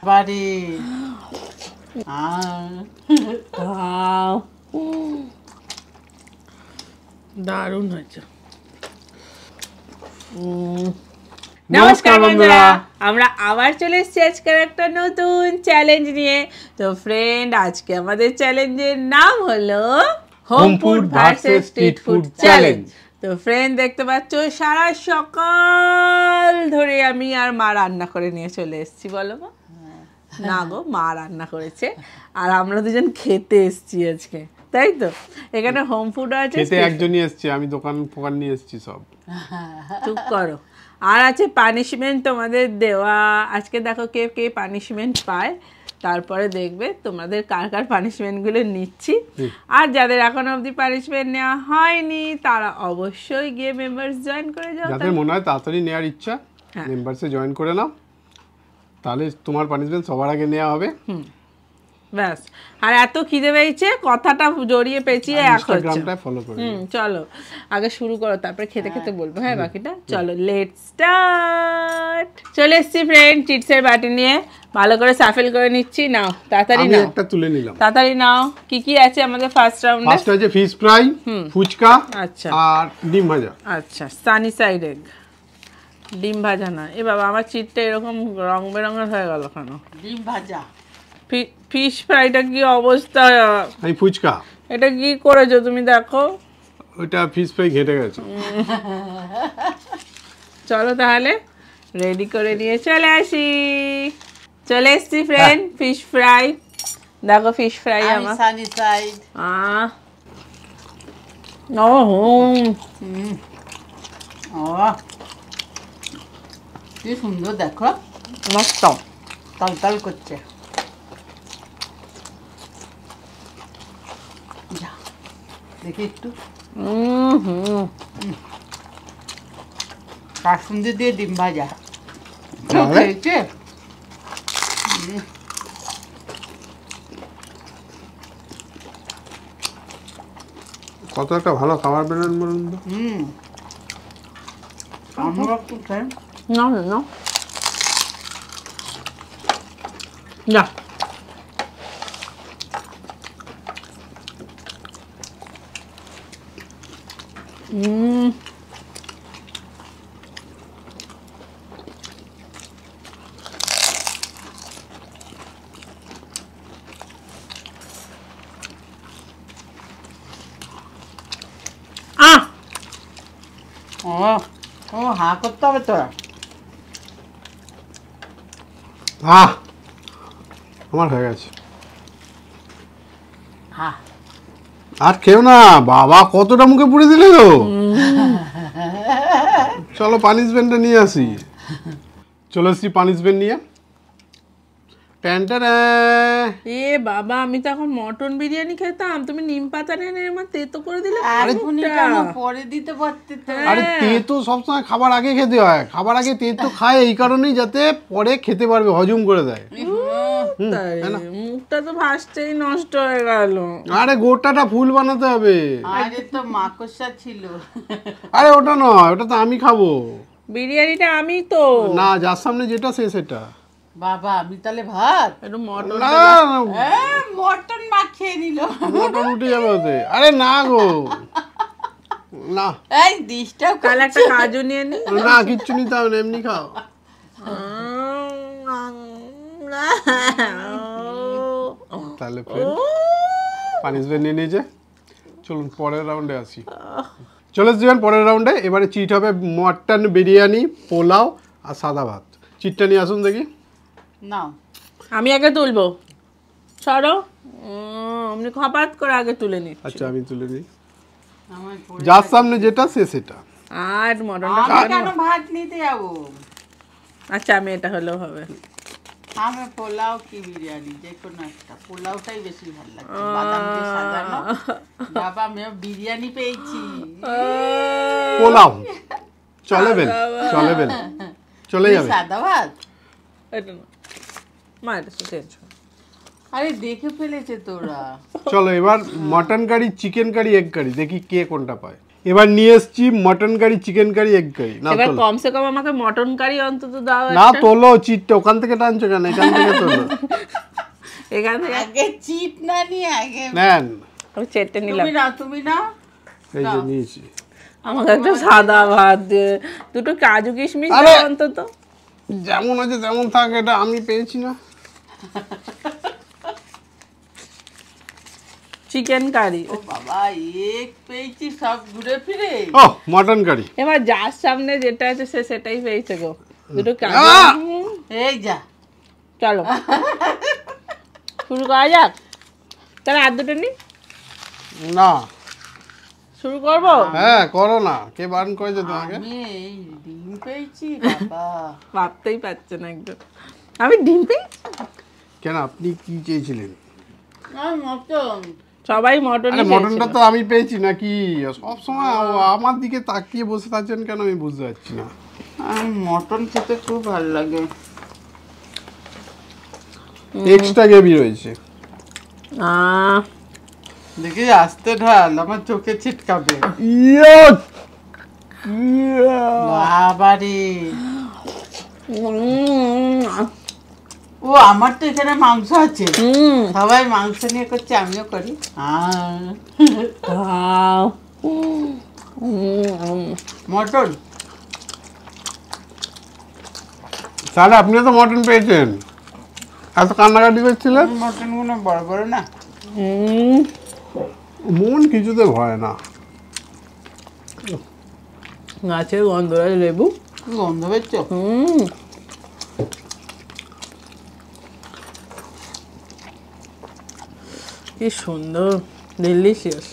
বাড়ি দারুণ হয়েছে। নমস্কার বন্ধুরা, আমরা আবার চলে এসেছি আজকের একটা নতুন চ্যালেঞ্জ নিয়ে। তো ফ্রেন্ড, আজকে আমাদের চ্যালেঞ্জের নাম হলো home food versus street food challenge. তো ফ্রেন্ড, দেখতে পাচ্ছ সারা সকাল ধরে আমি আর মা রান্না করে নিয়ে চলে এসেছি। বলো মা? না গো, মা রান্না করেছে আর আমরা দুজন খেতে এসেছি আজকে, তাই তো? এখানে হোম ফুড আছে, খেতে একজনই এসেছি, আমি দোকান নিয়ে এসেছি সব। চুপ করো। আর আছে পানিশমেন্ট তোমাদের দেওয়া। আজকে দেখো কে কে পানিশমেন্ট পায়, তারপরে দেখবে তোমাদের কার কার পানিশমেন্টগুলো নিচ্ছি। আর যাদের এখন অবধি পানিশমেন্ট নেওয়া হয়নি তারা অবশ্যই গিয়ে মেম্বার্স জয়েন করে যাও। যাদের মনে হয় তাড়াতাড়ি নেওয়ার ইচ্ছা, মেম্বার্সে জয়েন করে নাও, তাহলে তোমার পানিশমেন্ট সবার আগে নেওয়া হবে। ব্যাস। আর এত খিদে পেয়েছে, কথাটা জড়িয়ে পেঁচিয়ে এক হচ্ছে। ফলো করে চলো আগে শুরু করো, তারপরে খেতে খেতে বলবো হ্যাঁ বাকিটা। চলো লেটস স্টার্ট। চলে এসেছি ফ্রেন্ড চিপসের বাটি নিয়ে, ভালো করে সাফেল করে নিচ্ছি। নাও তাড়াতাড়ি নাও, একটা তুলে নিলাম। তাড়াতাড়ি নাও। কি কি আছে আমাদের ফার্স্ট রাউন্ডে? ফার্স্ট আছে ফিশ ফ্রাই, ফুচকা, আচ্ছা, আর ডিম ভাজা। আচ্ছা, সানি সাইড এগ। ডিম ভাজা না, এ বাবা আমার চিটটা এরকম রং বেরঙের হয়ে গেল কেন? ডিম ভাজা। ফিশ ফ্রাইটা কি অবস্থা? এই ফুচকা এটা কি করেছো তুমি? দেখো ওটা ফিশ ফ্রাই ঘেটে গেছে। চলো তাহলে রেডি করে নিয়ে চলে আসি। চলে এসছি ফ্রেন্ড, ফিশ ফ্রাই। দেখো ফিশ ফ্রাই আমার সানি সাইড। কি সুন্দর, দেখো মস্ত তাল করছে। দেখি একটু কাসুন্দি দিয়ে ডিম ভাজা খেয়েছে। কত একটা ভালো খাবার বেরোন বলুন তো। আমরা একটু খাই। না না না, ও হা করতে হবে তোরা। আমার হয়ে গেছে। হ্যাঁ, আর খেও না বাবা, কতটা মুখে পুড়ে দিলে তো। চলো পানিশমেন্টটা নিয়ে আসি। চলে এসছি পানিশমেন্ট নিয়ে। এ বাবা, আমি তো এখন মটন বিরিয়ানি খেতাম, তুমি নিম পাতা এনে আমার তেতো করে দিলে। পরে দিতে পারতে তো। আরে তেতো সবসময় খাবার আগে খেতে হয়, খাবার আগে তেতো খায় এই কারণেই যাতে পরে খেতে পারবে, হজম করে দেয়। মুখটা তো ভাসতেই নষ্ট হয়ে গেল। আরে গোটাটা ফুল বানাতে হবে। আরে তো মাকড়সা ছিল। আরে ওটা নয়, ওটা তো আমি খাবো। বিরিয়ানিটা আমি তো না, যার সামনে যেটা সেটা। বাবা আমি তাহলে ভাত একটু মটন মটন মাখিয়ে নিল। মটন উঠে যাবে ওতে। আরে না গো, না এই ডিশটাও তাহলে একটা কাজু নিয়ে নি। না, কিচ্ছু নিতে হবে না, এমনি খাও। তাহলে পানিশমেন্ট নিয়ে নিয়েছে। চলুন পরের রাউন্ডে আসি। চলে যাবেন পরের রাউন্ডে। এবারে চিট হবে মটন বিরিয়ানি, পোলাও আর সাদা ভাত। চিটটা নিয়ে আসুন দেখি। না, আমি আগে তুলবো, সরো। আপনি খপাত করে আগে তুলে নি। আচ্ছা আমি তুলে নিই। যার সামনে যেটা সেটা। আর মটনটা কেন ভাত নিতে যাবো? আচ্ছা, আমি এটা হলেও হবে। আমি পোলাও কি বিরিয়ানি যে কোনো একটা, পোলাওটাই বেশি ভালো লাগছে, বাদাম দিয়ে সাজানো। বাবা আমি বিরিয়ানি পেয়েছি। পোলাও চলেবেন, চলে যাবে। সাদা ভাত এটা না মা, এটা চেঞ্জ। আরে দেখে ফেলেছে তোরা। চলো এবার mutton curry, chicken curry, egg curry দেখি কে কোনটা পায়। এবার নিয়ে এসেছি mutton curry, chicken curry, egg curry. না এবার তোলো, কমসে কম আমাকে মটন কারি অন্তত দাও না একটা। তোলো চিটটা, ওখান থেকে টানছো কেন? এখান থেকে তোলো। এখান থেকে আগে চিট না নিয়ে আগে নেন, আমি চেটে নিলাম। তুমি না এই যে নিয়েছি। আমাকে একটা সাদা ভাত দে, দুটো কাজু কিশমিশ আরে! দাও অন্তত। যেমন আছে তেমন থাক, এটা আমি পেয়েছি না। Chicken curry. ও বাবা, এক পেয়েছি সব ঘুরে ফিরে। ও মটন কারি। এবার যার সামনে যেটা আছে সে সেটাই পেয়েছে গো। দুটো কাজু। আহ! এই যা, চলো শুরু করা যাক। তাহলে আর দুটো নি না, শুরু করবো। হ্যাঁ করো না। কে বারণ করেছে তোমাকে? আমি এই ডিম পেয়েছি বাবা। ভাবতেই পারছে না একদম। আমি ডিম পেয়েছি। কেন, আপনি কি চেয়েছিলেন? আর মটন। সবাই মটন। আরে মটনটা তো আমি পেয়েছি নাকি? সব সময় আমার দিকে তাকিয়ে বসে থাকছেন কেন আমি বুঝতে পারছি না। আর মটন খেতে খুব ভালো লাগে। এক্সট্রা গ্রেভি রয়েছে। দেখি আস্তে ঢাল, আমার চোখে ছিটকাবে। বাবারে, ও আমার তো এখানে মাংস আছে। সবাই মাংস নিয়ে করছে, আমিও করি। মটন। তাহলে আপনিও তো মটন পেয়েছেন, এত কান্নাকাটি করছিলেন। মটন গুলো বড় বড় না। মন কিছুতে ভয় না। গাছের গন্ধরাজ লেবু। কি গন্ধ পেয়েছ? কি সুন্দর, ডিলিশিয়াস।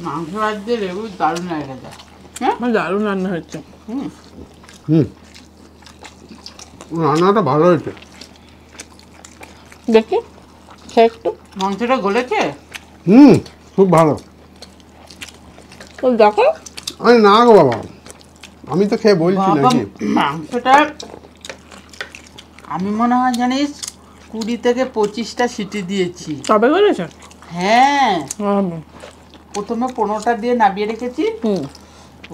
মাংস আর দিয়ে লেবু দারুণ লাগে যায়। হ্যাঁ, দারুণ রান্না হচ্ছে। রান্নাটা ভালো হয়েছে। দেখি সে একটু মাংসটা গলেছে। খুব ভালো। তো দেখো। আরে না গো বাবা, আমি তো খেয়ে বলছি বাবা, নাকি। মাংসটা আমি মনে হয় জানিস 20 থেকে 25টা সিটি দিয়েছি। তবে বলেছে। হ্যাঁ, প্রথমে 15টা দিয়ে নামিয়ে রেখেছি।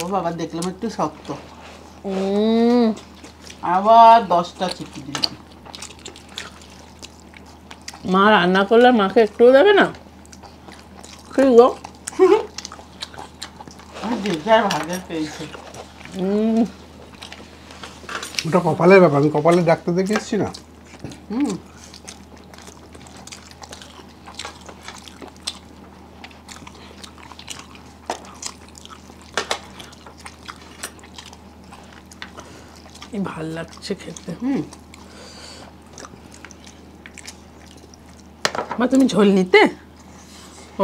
ও বাবা, দেখলাম একটু শক্ত, আবার 10টা সিটি দিলাম। মা রান্না করলে মাকে একটুও দেবে না? কি গো? যে যার ভাগের পেয়েছে। ওটা কপালের ব্যাপার, আমি কপালের ডাক্তার দেখে এসেছি না। ভাল লাগছে খেতে। মা তুমি ঝোল নিতে?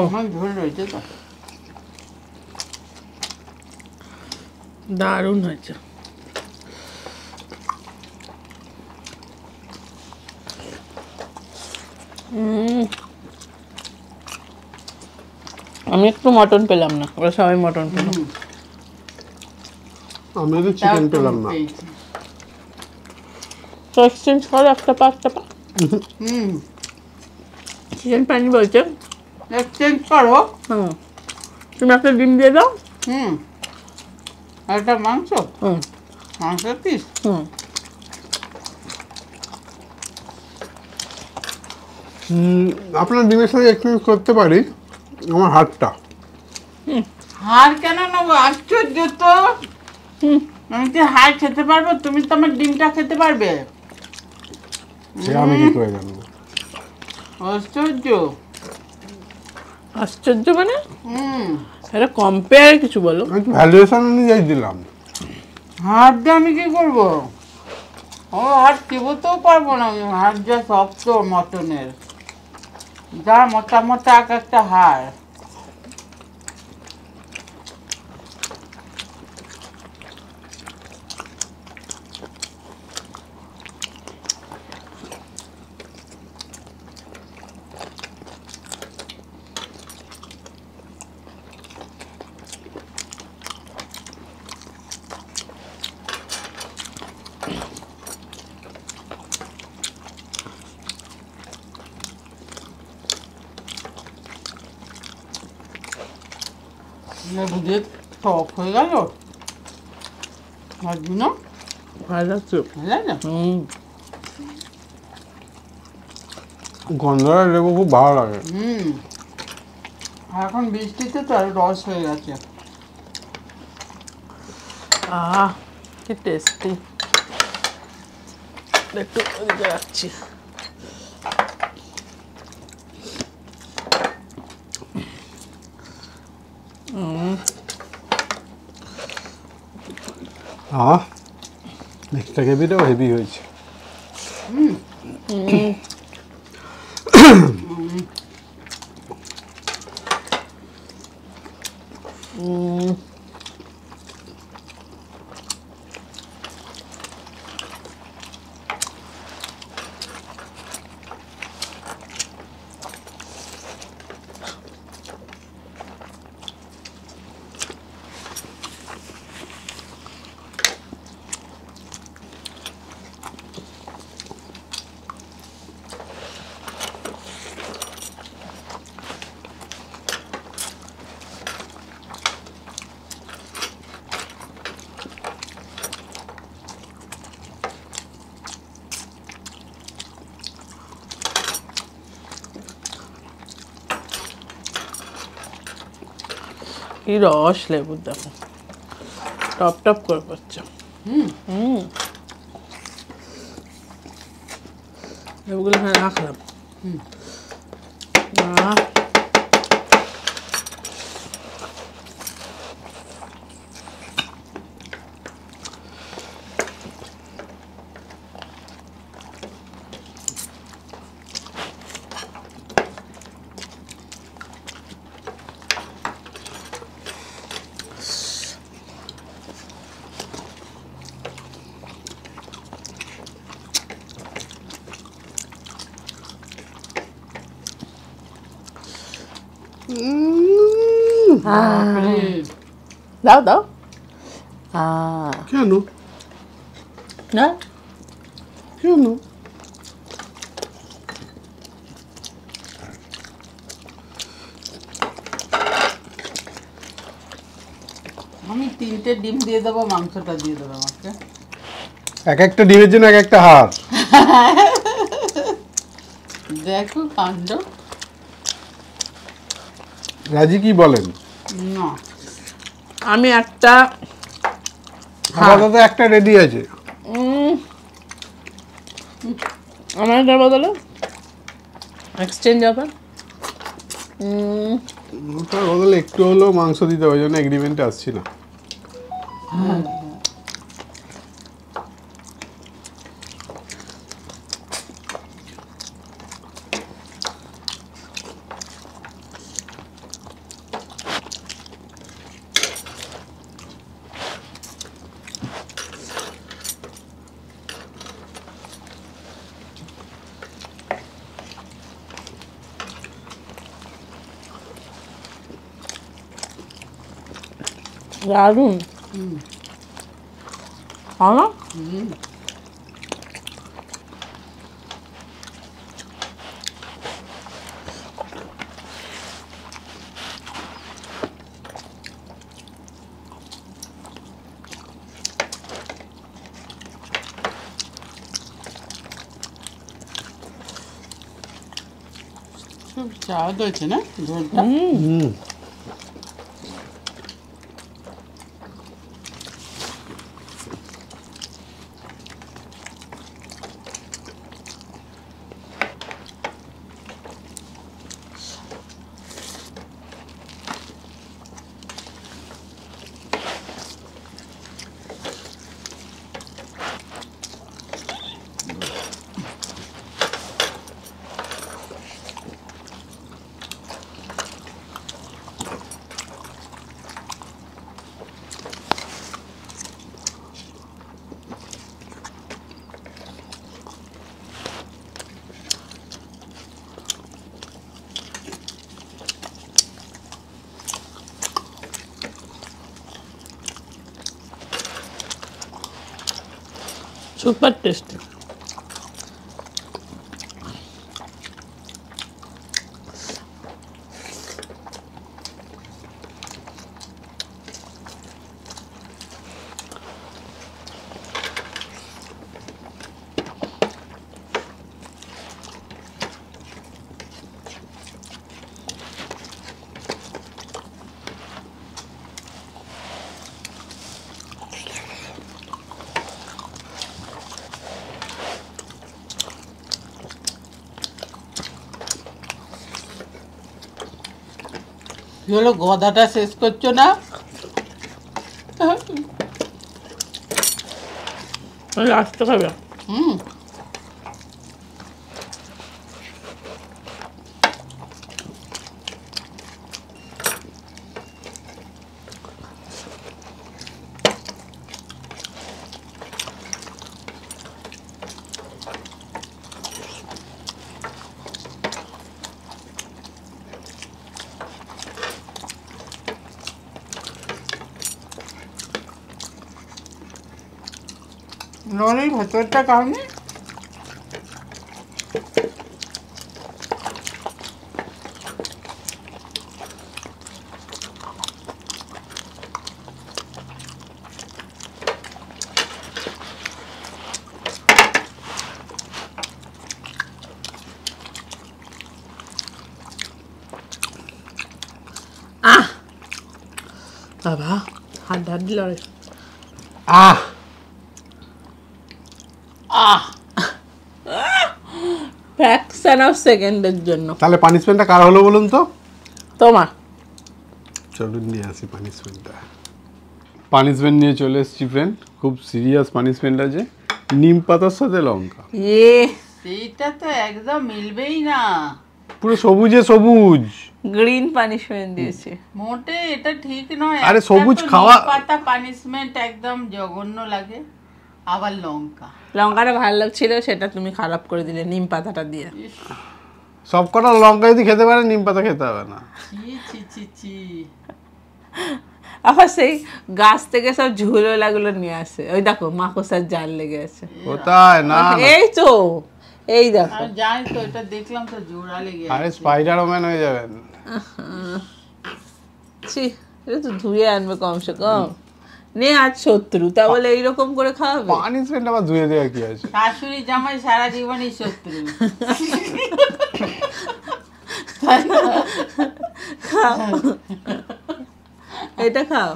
আমার ঝোল রয়েছে তো। দারুণ হয়েছে। আমি একটু মটন পেলাম না, ওরা সবাই মটন পেলাম। আমি তো চিকেন পেলাম না। তো এক্সচেঞ্জ করো, একটা পা একটা পা। চিকেন পানি বলছে এক্সচেঞ্জ করো। তুমি একটা ডিম দিয়ে দাও। আর একটা মাংস, মাংসের পিস। আপনার ডিমের সাথে এক্সচেঞ্জ করতে পারি আমার হাতটা। হাড় কেন নেবো? আশ্চর্য তো। আমি কি হাড় খেতে পারবো? তুমি তো আমার ডিমটা খেতে পারবে। সে আমি কি করে জানবো? আশ্চর্য। আশ্চর্য মানে এটা কম্পেয়ার কিছু বলো। আমি তো ভ্যালুয়েশন অনুযায়ী দিলাম। হাড় দিয়ে আমি কি করবো? ও হাড় চিবোতেও পারবো না আমি। হাড় যা শক্ত মটনের, যা মোটা মোটা এক একটা হাড়। লেবু দিয়ে টক হয়ে গেল ভাজবি না ভালো লাগছে। ভালো লাগে না? গন্ধটা লেবু খুব ভালো লাগে। আর এখন বৃষ্টিতে তো আর রস হয়ে গেছে। কি টেস্টি। একটু ওদিকে রাখছি। নেক্সটটা গ্রেভিটাও হেভি হয়েছে। কি রস লেবুর, দেখো টপ টপ করে পড়ছে। লেবুগুলো এখানে রাখলাম। দাও দাও। কেন না কেন? আমি 3টে ডিম দিয়ে দেবো, মাংসটা দিয়ে দেবো আমাকে। এক একটা ডিমের জন্য এক একটা হার। দেখো কাণ্ড। রাজি কি বলেন? না আমি একটা আপাতত একটা রেডি আছে। আমার এটার বদলে এক্সচেঞ্জ অফার। ওটার বদলে একটু হলেও মাংস দিতে হবে, ওই জন্য এগ্রিমেন্টে আসছি না। দারুন। না খুব স্বাদ হয়েছে না ঝোলটা? Super tasty. কি হলো, গদাটা শেষ করছো না? লাস্ট খাবে। হুম, ননির ভেতরটা খাওনি? বাবা হাত হাত দিল রে। আহ আহ, ফ্র্যাকশন অফ সেকেন্ডের জন্য। তাহলে পানিশমেন্টটা কার হলো বলুন তো? তোমার। চলুন নিয়ে আসি পানিশমেন্টটা। পানিশমেন্ট নিয়ে চলে এসেছি ফ্রেন্ড, খুব সিরিয়াস পানিশমেন্ট আছে, নিম পাতার সাথে লঙ্কা। সেইটা তো একদম মিলবেই না। পুরো সবুজে সবুজ। গ্রিন পানিশমেন্ট দিয়েছে। মোটে এটা ঠিক নয়। আরে একটা সবুজ তো খাওয়া- নিম পাতা পানিশমেন্ট একদম জঘন্য লাগে। আবার লঙ্কা, লঙ্কাটা ভালো লাগছিল, সেটা তুমি খারাপ করে দিলে নিম পাতাটা দিয়ে। ইস, সব কটা লঙ্কা যদি খেতে পারে নিম পাতা খেতে হবে না। ছি ছি ছি ছি। আবার সেই গাছ থেকে সব ঝুলোলাগুলো নিয়ে আসে, ওই দেখো মাকড়সার জাল লেগে আছে। কোথায়? না না। এই তো, এই দেখো। আমি জানি তো, এটা দেখলাম তো জোড়া লেগে আরে আছে। স্পাইডারম্যান হয়ে যাবেন। ছি, এটা তো ধুয়ে আনবে কমসে কম। নে আজ শত্রু, তা বলে এইরকম করে খাওয়াবে? পানিশমেন্ট আবার ধুয়ে দেওয়া কি আছে? শাশুড়ি জামাই সারা জীবনই শত্রু। এটা খাও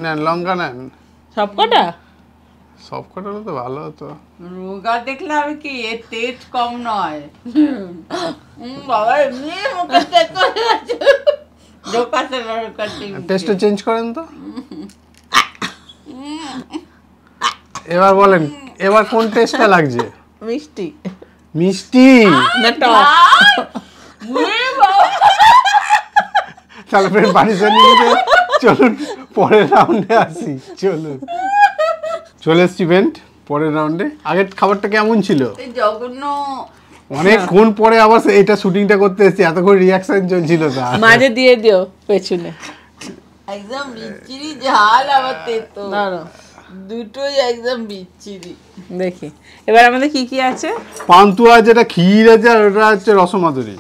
নেন লঙ্কা নেন। সব কটা। সব কটা হলে তো ভালো হতো। রোগা দেখলে আমি কি, এর টেস্ট কম নয়। বাবা এমনি মুখে তেতো হয়ে গেছে। ঢোকাতে ঢোকাতে মুখে। টেস্টটা চেঞ্জ করেন তো। এবার বলেন, এবার কোন টেস্টটা লাগছে? মিষ্টি মিষ্টি। না টক? উরে বাবা। তাহলে ফ্রেন্ড পানিশমেন্ট নিয়ে চলুন পরের রাউন্ডে আসি। চলুন চলে এসছি ফ্রেন্ড পরের রাউন্ডে। আগের খাবারটা কেমন ছিল? এই জঘন্য। অনেকক্ষণ পরে আবার এটা শুটিংটা করতে এসেছি, এতক্ষণ রিয়াকশন চলছিল তার। মাঝে দিয়ে দিও পেছনে। একদম বিচ্ছিরি ঝাল, আবার তেতো। দাঁড়াও দুটোই একদম বিচ্ছিরি। দেখি এবার আমাদের কি কি আছে। পান্তুয়া আছে, এটা ক্ষীর আছে, আর ওটা হচ্ছে রসমাধুরী।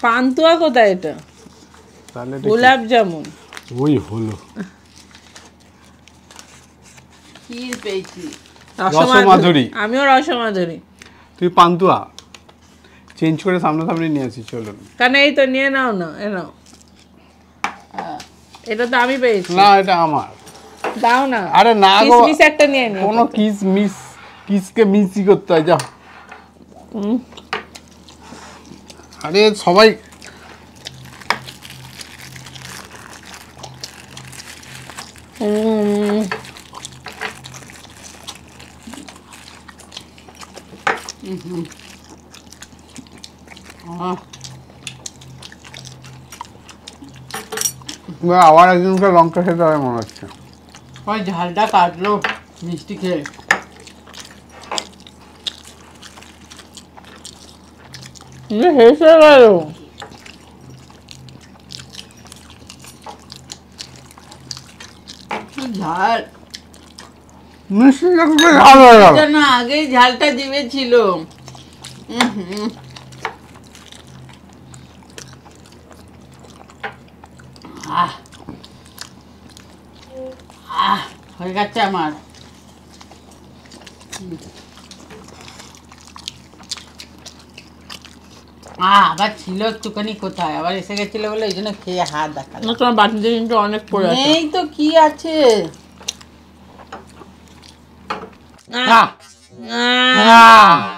পান্তুয়া কোথায়? এটা তাহলে এটা কি? গোলাপ জামুন। ওই হলো ক্ষীর পেয়েছি। রসমাধুরী। আমিও রসমাধুরী। তুই পান্তুয়া চেঞ্জ করে সামনাসামনি নিয়ে আসি। চলুন। কারণ এই তো নিয়ে নাও না, এ নাও। এটা তো আমি পেয়েছি। না এটা আমার। দাও না। আরে না গো, কিসমিস একটা নিয়ে নিও। কোনো কিসমিস, কিসকে মিসই করতে হয়, যাও। আরে সবাই আবার একজনকে লঙ্কা খেতে হবে মনে হচ্ছে। ওই ঝালটা কাটলো মিষ্টি খেয়ে। শেষ হয়ে গেল। ঝাল মিষ্টি লাগবে, ঝাল হয়ে গেল। এটা না, আগেই ঝালটা জিভে ছিল। আহ আহ হয়ে গেছে আমার। আবার ছিল একটুখানি, কোথায় আবার এসে গেছিল বলে এই জন্য খেয়ে হাত দেখালো। না, তোমার বাটিতে কিন্তু অনেক পড়ে আছে। নেই তো কি আছে। আহ, আহ, আহ।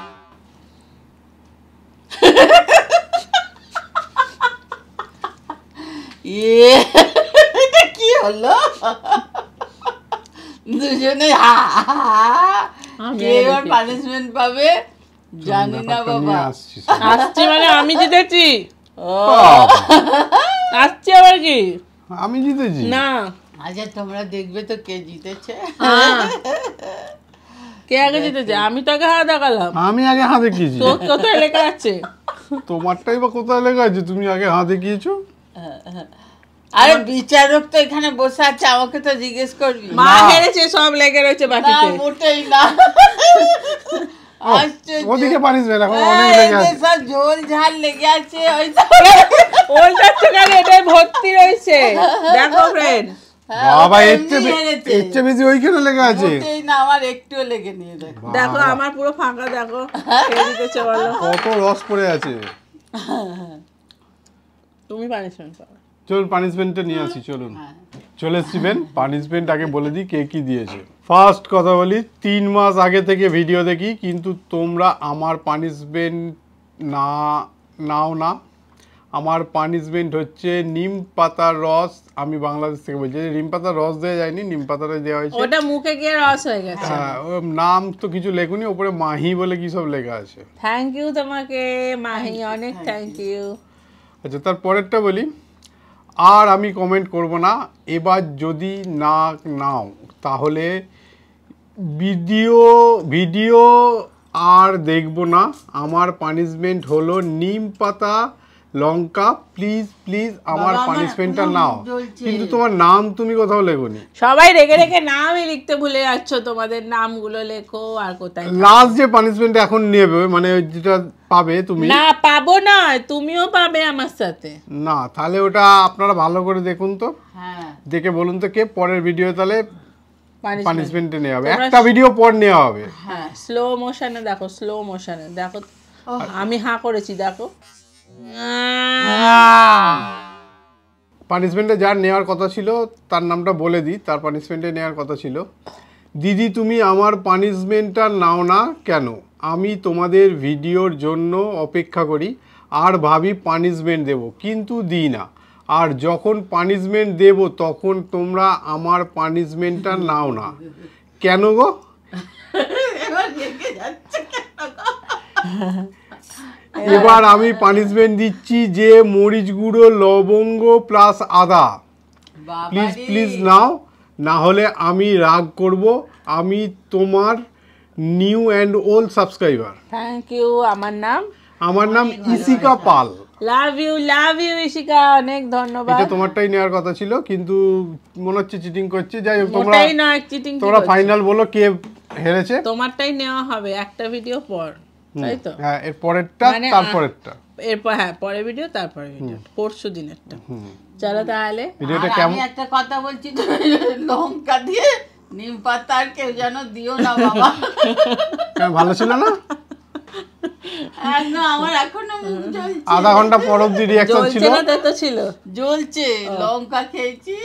এটা কি হলো? দুজনে কে এবার পানিশমেন্ট পাবে জানি না বাবা। আসছে মানে আমি জিতেছি। ও আসছে আবার কি? আমি জিতেছি না, আচ্ছা তোমরা দেখবে তো কে জিতেছে। কে আগে জিতেছে? আমি তো আগে হাত দেখালাম। আমি আগে হাত দেখিয়েছি। তোর কোথায় লেখা আছে? তোমারটাই বা কোথায় লেখা আছে? তুমি আগে হাত দেখিয়েছো। আরে বিচারক তো এখানে বসে আছে, আমাকে তো জিজ্ঞেস করবি। মা হেরেছে, সব লেগে রয়েছে না বাটিতে। মোটেই না। ওদিকে পানিশমেন্ট এখন অনেক লেগে আছে। সব ঝোল ঝাল লেগে আছে। ওইটাচ্ছে কেন? এটাই ভর্তি রয়েছে, দেখো ফ্রেন্ড। বাবা এর চেয়ে বেশি ওইখানে লেগে আছে। মোটেই না, আমার একটুও লেগে নিয়ে দেখো। দেখো আমার পুরো ফাঁকা, দেখো কে জিতেছে বলো। কত রস পড়ে আছে। তুমি পানিশমেন্ট পাবে। চলুন পানিশমেন্টটা নিয়ে আসি। চলুন চলে এসছিবেন। পানিশমেন্ট আগে বলে দিই কে কি দিয়েছে। ফার্স্ট কথা বলি, 3 মাস আগে থেকে ভিডিও দেখি, কিন্তু তোমরা আমার পানিশমেন্ট নাও না। আমার পানিশমেন্ট হচ্ছে নিম পাতার রস। আমি বাংলাদেশ থেকে বলছি, নিম পাতার রস দেওয়া যায়নি, নিম পাতাটা দেওয়া হয়েছে। ওটা মুখে গিয়ে রস হয়ে গেছে। হ্যাঁ, নাম তো কিছু লেখুনি, ওপরে মাহি বলে কি সব লেখা আছে। থ্যাংক ইউ তোমাকে মাহি, অনেক থ্যাংক ইউ। আচ্ছা, তার পরেরটা বলি, আর আমি কমেন্ট করব না। এবার যদি না নাও তাহলে ভিডিও আর দেখব না। আমার পানিশমেন্ট হলো নিম পাতা লঙ্কা। প্লিজ প্লিজ আমার পানিশমেন্টটা নাও। কিন্তু তোমার নাম তুমি কোথাও লেখোনি। সবাই রেগে রেগে নামই লিখতে ভুলে যাচ্ছ, তোমাদের নামগুলো লেখো। আর কোথায় লাস্ট যে পানিশমেন্ট এখন নেবে, মানে যেটা পাবে তুমি। না পাবো না, তুমিও পাবে আমার সাথে। না, তাহলে ওটা আপনারা ভালো করে দেখুন তো। হ্যাঁ, দেখে বলুন তো কে পরের ভিডিও তাহলে পানিশমেন্টে নেওয়া হবে। তোমরা একটা ভিডিও পর নেওয়া হবে। হ্যাঁ, স্লো মোশনে দেখো, স্লো মোশনে দেখো। আমি হাঁ করেছি, দেখো। পানিশমেন্টে যার নেওয়ার কথা ছিল তার নামটা বলে দিই। তার পানিশমেন্টে নেওয়ার কথা ছিল, দিদি তুমি আমার পানিশমেন্টটা নাও না কেন? আমি তোমাদের ভিডিওর জন্য অপেক্ষা করি আর ভাবি পানিশমেন্ট দেব, কিন্তু দিই না। আর যখন পানিশমেন্ট দেব তখন তোমরা আমার পানিশমেন্টটা নাও না কেন গো? এবার আমি পানিশমেন্ট দিচ্ছি যে মরিচ গুঁড়ো, লবঙ্গ প্লাস আদা। প্লিজ প্লিজ নাও, না হলে আমি রাগ করব। আমি তোমার new and old subscriber. Thank you. আমার নাম ইশিকা পাল। লাভ ইউ ইশিকা, অনেক ধন্যবাদ। এটা তোমারটাই নেওয়ার কথা ছিল, কিন্তু মনে হচ্ছে চিটিং করছে। যাই হোক, মোটেই না চিটিং। তোমরা ফাইনাল বলো কে হেরেছে। তোমারটাই নেওয়া হবে একটা ভিডিও পর, তাই তো? হ্যাঁ, এর পরেরটা, তারপরেরটা। এরপর হ্যাঁ, পরের ভিডিও, তারপরে ভিডিও, পরশু দিনেরটা। চলো তাহলে ভিডিওটা কেমন। আমি একটা কথা বলছি, লঙ্কা দিয়ে নিম পাতা আর কেউ যেন দিও না বাবা। ভালো ছিল না? একদম আমার এখনো মুখ জ্বলছে। আধা ঘন্টা পর অব্দি রিঅ্যাকশন ছিল। জ্বলছে, লঙ্কা খেয়েছি।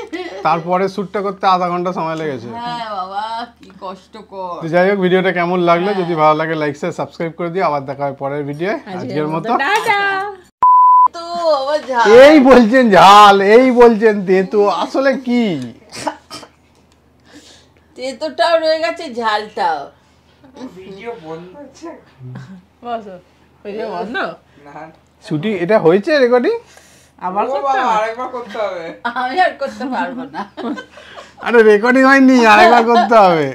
তারপরে শ্যুটটা করতে আধা ঘন্টা সময় লেগেছে। হ্যাঁ বাবা, কি কষ্টকর। যাই হোক, ভিডিওটা কেমন লাগলো, যদি ভালো লাগে লাইক শেয়ার সাবস্ক্রাইব করে দিও। আবার দেখা হয় পরের ভিডিও। আজকের মতো টাটা। তো আবার ঝাল। এই বলছেন ঝাল, এই বলছেন তেতো, আসলে কি? তেতোটাও রয়ে গেছে, ঝালটাও। ভিডিও বন্ধ আছে। বসো, ভিডিও বন্ধ না, শুটিং এটা হয়েছে, রেকর্ডিং আবার আরেকবার করতে হবে। আমি আর করতে পারবো না। আরে রেকর্ডিং হয়নি, আরেকবার করতে হবে।